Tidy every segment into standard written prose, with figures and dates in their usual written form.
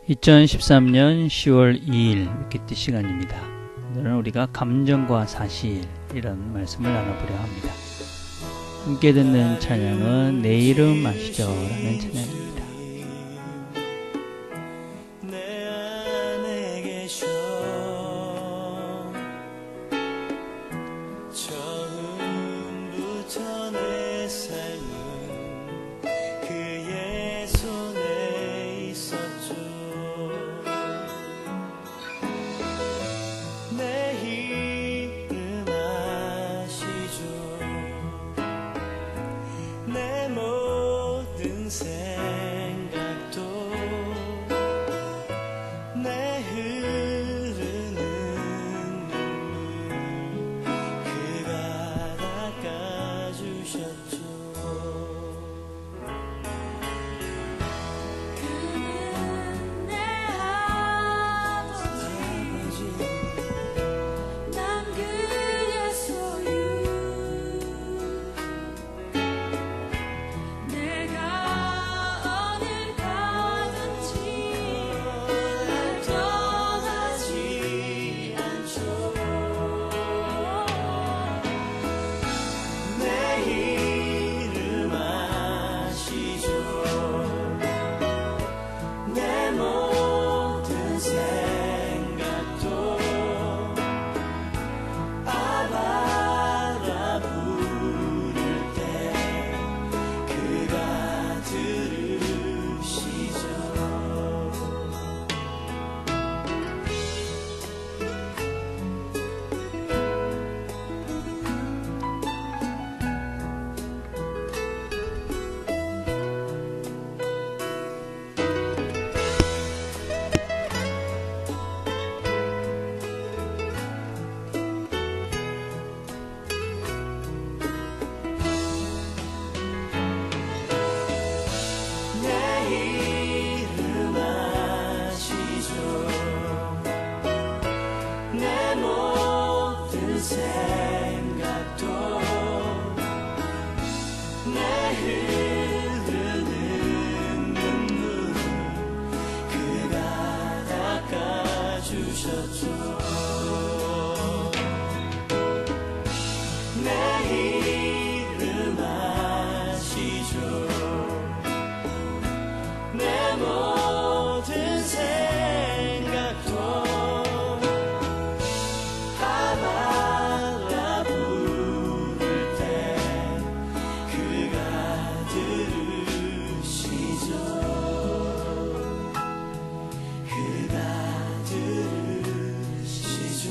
2013년 10월 2일 위키티 시간입니다. 오늘은 우리가 감정과 사실 이런 말씀을 나눠보려 합니다. 함께 듣는 찬양은 내 이름 아시죠? 라는 찬양입니다. 내 안에 계셔 처음부터 내 삶은 그의 손에 있었죠. 내 이름 아시죠. 내 모든 생각도 내 흐르는 눈물 그가 닦아주셨죠. 그는 내 아버지 난 그의 소유 내가 어딜 가든지 날 떠나지 않죠. 내 이름 아시죠. 내 모든 생각도 아바라 부를 때 그가 들으시죠. 내 이름 아시죠. 내 모든 생각도 내 흐르는 눈물 그가 닦아주셨죠. 내 이름 아시죠. 내 모든 생각도 아바라 부를 때 그가 들으시죠. 그가 들으시죠.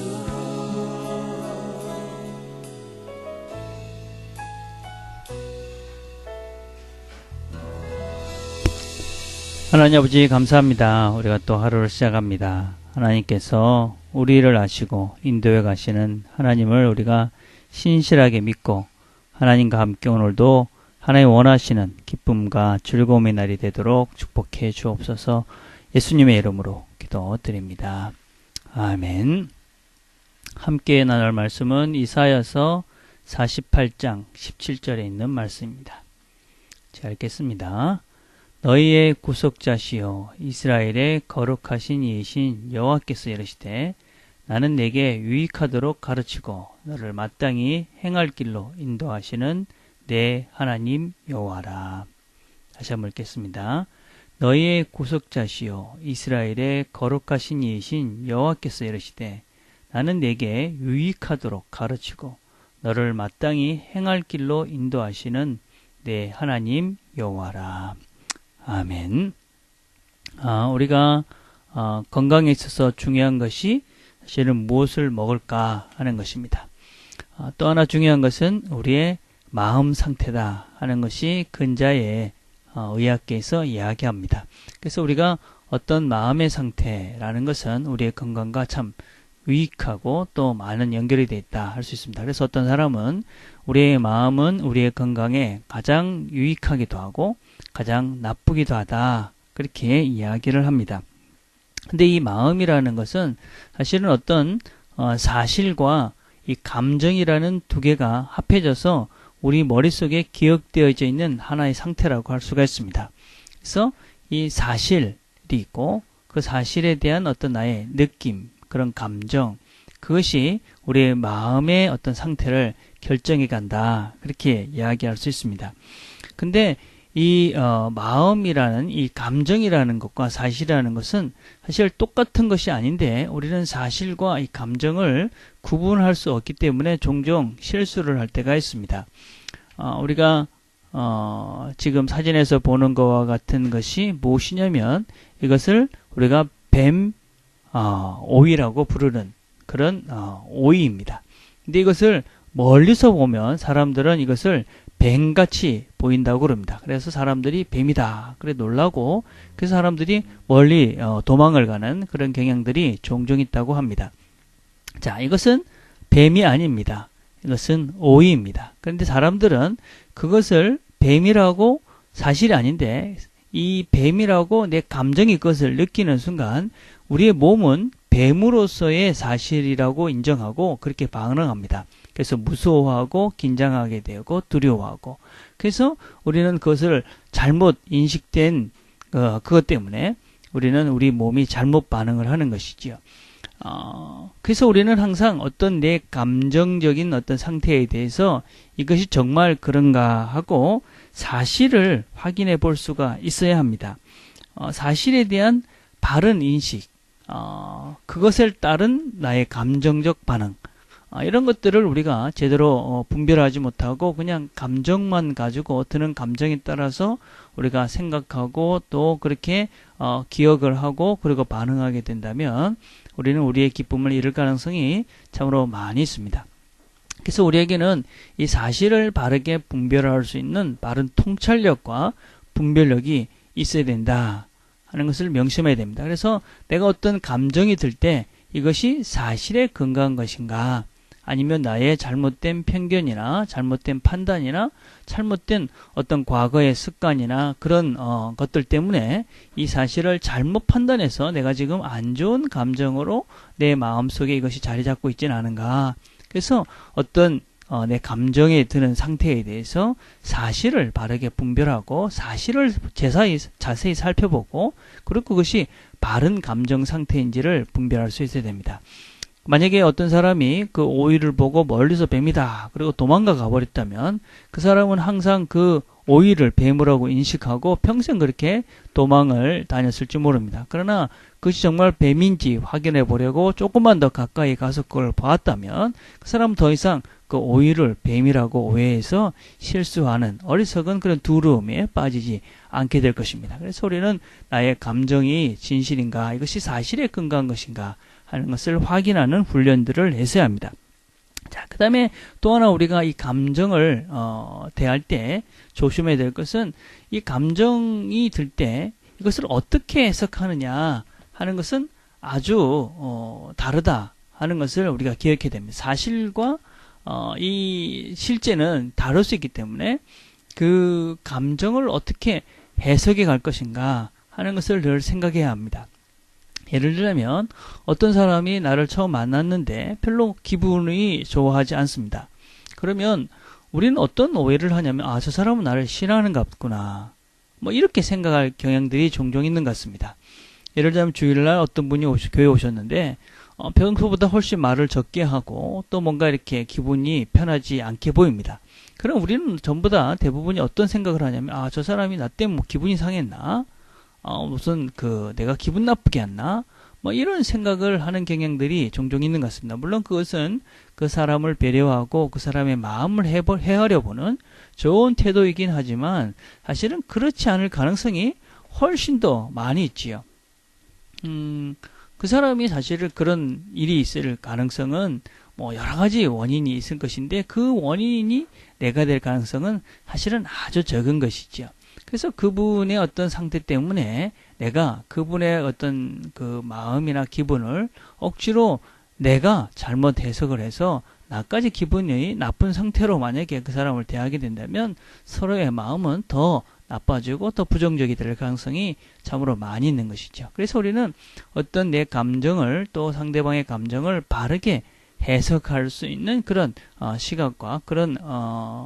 하나님 아버지 감사합니다. 우리가 또 하루를 시작합니다. 하나님께서 우리를 아시고 인도해 가시는 하나님을 우리가 신실하게 믿고 하나님과 함께 오늘도 하나님 원하시는 기쁨과 즐거움의 날이 되도록 축복해 주옵소서. 예수님의 이름으로 기도드립니다. 아멘. 함께 나눌 말씀은 이사야서 48장 17절에 있는 말씀입니다. 자, 읽겠습니다. 너희의 구속자시요 이스라엘의 거룩하신 이이신 여호와께서 이르시되 나는 내게 유익하도록 가르치고 너를 마땅히 행할 길로 인도하시는 내 하나님 여호와라. 다시 한번 읽겠습니다. 너희의 구속자시요 이스라엘의 거룩하신 이이신 여호와께서 이르시되 나는 내게 유익하도록 가르치고 너를 마땅히 행할 길로 인도하시는 내 하나님 여호와라. 아멘. 우리가 건강에 있어서 중요한 것이 사실은 무엇을 먹을까 하는 것입니다. 또 하나 중요한 것은 우리의 마음 상태다 하는 것이 근자의 의학계에서 이야기합니다. 그래서 우리가 어떤 마음의 상태라는 것은 우리의 건강과 참 유익하고 또 많은 연결이 되어 있다 할 수 있습니다. 그래서 어떤 사람은 우리의 마음은 우리의 건강에 가장 유익하기도 하고 가장 나쁘기도 하다 그렇게 이야기를 합니다. 근데 이 마음이라는 것은 사실은 어떤 사실과 이 감정이라는 두 개가 합해져서 우리 머릿속에 기억되어져 있는 하나의 상태라고 할 수가 있습니다. 그래서 이 사실이 있고 그 사실에 대한 어떤 나의 느낌, 그런 감정, 그것이 우리의 마음의 어떤 상태를 결정해 간다. 그렇게 이야기할 수 있습니다. 근데 이 마음이라는 이 감정이라는 것과 사실이라는 것은 사실 똑같은 것이 아닌데 우리는 사실과 이 감정을 구분할 수 없기 때문에 종종 실수를 할 때가 있습니다. 우리가 지금 사진에서 보는 것과 같은 것이 무엇이냐면 이것을 우리가 뱀 오이라고 부르는 그런 오이입니다. 근데 이것을 멀리서 보면 사람들은 이것을 뱀같이 보인다고 그럽니다. 그래서 사람들이 뱀이다 그래 놀라고 그래서 사람들이 멀리 도망을 가는 그런 경향들이 종종 있다고 합니다. 자, 이것은 뱀이 아닙니다. 이것은 오이입니다. 그런데 사람들은 그것을 뱀이라고 사실이 아닌데 이 뱀이라고 내 감정이 그것을 느끼는 순간 우리의 몸은 뱀으로서의 사실이라고 인정하고 그렇게 반응합니다. 그래서 무서워하고 긴장하게 되고 두려워하고 그래서 우리는 그것을 잘못 인식된 그것 때문에 우리는 우리 몸이 잘못 반응을 하는 것이지요. 그래서 우리는 항상 어떤 내 감정적인 어떤 상태에 대해서 이것이 정말 그런가 하고 사실을 확인해 볼 수가 있어야 합니다. 사실에 대한 바른 인식, 그것을 따른 나의 감정적 반응, 이런 것들을 우리가 제대로 분별하지 못하고 그냥 감정만 가지고 드는 감정에 따라서 우리가 생각하고 또 그렇게 기억을 하고 그리고 반응하게 된다면 우리는 우리의 기쁨을 잃을 가능성이 참으로 많이 있습니다. 그래서 우리에게는 이 사실을 바르게 분별할 수 있는 바른 통찰력과 분별력이 있어야 된다 하는 것을 명심해야 됩니다. 그래서 내가 어떤 감정이 들 때 이것이 사실에 근거한 것인가 아니면 나의 잘못된 편견이나 잘못된 판단이나 잘못된 어떤 과거의 습관이나 그런 것들 때문에 이 사실을 잘못 판단해서 내가 지금 안 좋은 감정으로 내 마음속에 이것이 자리 잡고 있지는 않은가. 그래서 어떤 내 감정에 드는 상태에 대해서 사실을 바르게 분별하고 사실을 자세히 살펴보고 그리고 그것이 바른 감정 상태인지를 분별할 수 있어야 됩니다. 만약에 어떤 사람이 그 오이를 보고 멀리서 뱀이다 그리고 도망가 가버렸다면 그 사람은 항상 그 오이를 뱀이라고 인식하고 평생 그렇게 도망을 다녔을지 모릅니다. 그러나 그것이 정말 뱀인지 확인해 보려고 조금만 더 가까이 가서 그걸 봤다면 그 사람은 더 이상 그 오이를 뱀이라고 오해해서 실수하는 어리석은 그런 두려움에 빠지지 않게 될 것입니다. 그래서 우리는 나의 감정이 진실인가 이것이 사실에 근거한 것인가 하는 것을 확인하는 훈련들을 했어야 합니다. 자, 그 다음에 또 하나 우리가 이 감정을 대할 때 조심해야 될 것은 이 감정이 들 때 이것을 어떻게 해석하느냐 하는 것은 아주 다르다 하는 것을 우리가 기억해야 됩니다. 사실과 이 실제는 다를 수 있기 때문에 그 감정을 어떻게 해석해 갈 것인가 하는 것을 늘 생각해야 합니다. 예를 들면 어떤 사람이 나를 처음 만났는데 별로 기분이 좋아하지 않습니다. 그러면 우리는 어떤 오해를 하냐면 저 사람은 나를 싫어하는가 보구나 뭐 이렇게 생각할 경향들이 종종 있는 것 같습니다. 예를 들면 주일날 어떤 분이 교회에 오셨는데 평소보다 훨씬 말을 적게 하고 또 뭔가 이렇게 기분이 편하지 않게 보입니다. 그럼 우리는 전부 다 대부분이 어떤 생각을 하냐면 저 사람이 나 때문에 뭐 기분이 상했나? 무슨 내가 기분 나쁘게 했나? 뭐 이런 생각을 하는 경향들이 종종 있는 것 같습니다. 물론 그것은 그 사람을 배려하고 그 사람의 마음을 헤아려 보는 좋은 태도이긴 하지만 사실은 그렇지 않을 가능성이 훨씬 더 많이 있지요. 그 사람이 사실은 그런 일이 있을 가능성은 뭐 여러 가지 원인이 있을 것인데 그 원인이 내가 될 가능성은 사실은 아주 적은 것이죠. 그래서 그분의 어떤 상태 때문에 내가 그분의 어떤 그 마음이나 기분을 억지로 내가 잘못 해석을 해서 나까지 기분이 나쁜 상태로 만약에 그 사람을 대하게 된다면 서로의 마음은 더 나빠지고 더 부정적이 될 가능성이 참으로 많이 있는 것이죠. 그래서 우리는 어떤 내 감정을 또 상대방의 감정을 바르게 해석할 수 있는 그런 시각과 그런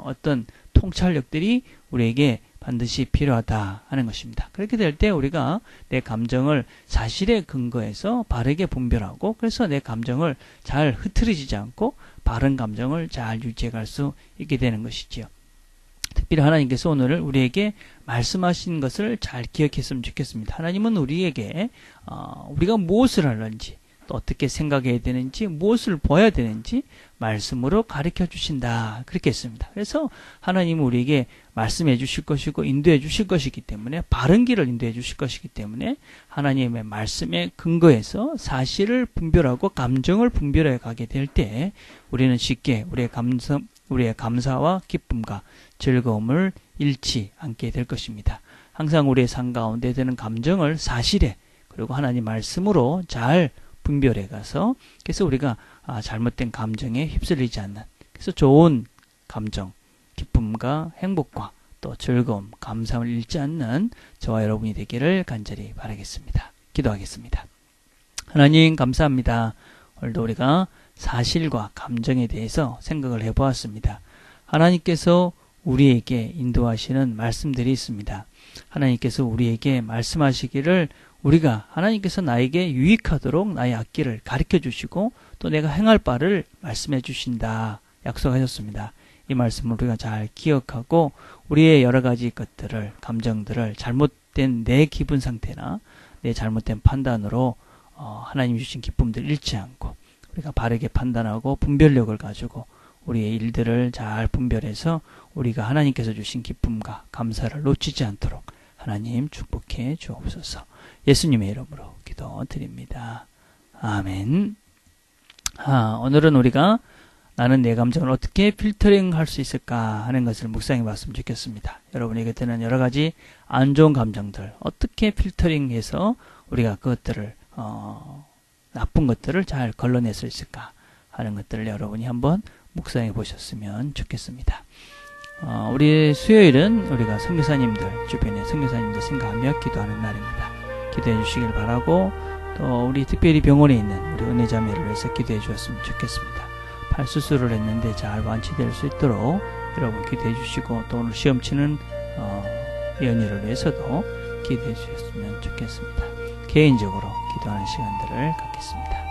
어떤 통찰력들이 우리에게 반드시 필요하다 하는 것입니다. 그렇게 될 때 우리가 내 감정을 사실에 근거해서 바르게 분별하고 그래서 내 감정을 잘 흐트러지지 않고 바른 감정을 잘 유지해 갈 수 있게 되는 것이지요. 특별히 하나님께서 오늘 우리에게 말씀하신 것을 잘 기억했으면 좋겠습니다. 하나님은 우리에게 우리가 무엇을 하는지 또 어떻게 생각해야 되는지 무엇을 보아야 되는지 말씀으로 가르쳐 주신다 그렇게 했습니다. 그래서 하나님은 우리에게 말씀해 주실 것이고 인도해 주실 것이기 때문에 바른 길을 인도해 주실 것이기 때문에 하나님의 말씀에 근거해서 사실을 분별하고 감정을 분별해 가게 될 때 우리는 쉽게 우리의 감사와 기쁨과 즐거움을 잃지 않게 될 것입니다. 항상 우리의 삶 가운데 드는 감정을 사실에 그리고 하나님 말씀으로 잘 분별해 가서 그래서 우리가 잘못된 감정에 휩쓸리지 않는 그래서 좋은 감정, 기쁨과 행복과 또 즐거움, 감사함을 잃지 않는 저와 여러분이 되기를 간절히 바라겠습니다. 기도하겠습니다. 하나님 감사합니다. 오늘도 우리가 사실과 감정에 대해서 생각을 해보았습니다. 하나님께서 우리에게 인도하시는 말씀들이 있습니다. 하나님께서 우리에게 말씀하시기를 우리가 하나님께서 나에게 유익하도록 나의 앞길을 가르쳐 주시고 또 내가 행할 바를 말씀해 주신다 약속하셨습니다. 이 말씀을 우리가 잘 기억하고 우리의 여러 가지 것들을 감정들을 잘못된 내 기분 상태나 내 잘못된 판단으로 하나님 주신 기쁨들 잃지 않고 우리가 바르게 판단하고 분별력을 가지고 우리의 일들을 잘 분별해서 우리가 하나님께서 주신 기쁨과 감사를 놓치지 않도록 하나님 축복해 주옵소서. 예수님의 이름으로 기도드립니다. 아멘. 오늘은 우리가 나는 내 감정을 어떻게 필터링 할 수 있을까 하는 것을 묵상해 봤으면 좋겠습니다. 여러분에게 드는 여러 가지 안 좋은 감정들 어떻게 필터링해서 우리가 그것들을 나쁜 것들을 잘 걸러낼 수 있을까 하는 것들을 여러분이 한번 묵상해 보셨으면 좋겠습니다. 우리 수요일은 우리가 선교사님들 주변에 선교사님들 생각하며 기도하는 날입니다. 기도해 주시길 바라고 또 우리 특별히 병원에 있는 우리 은혜자매를 위해서 기도해 주셨으면 좋겠습니다. 팔 수술을 했는데 잘 완치될 수 있도록 여러분 기도해 주시고 또 오늘 시험 치는 연희를 위해서도 기도해 주셨으면 좋겠습니다. 개인적으로 기도하는 시간들을 갖겠습니다.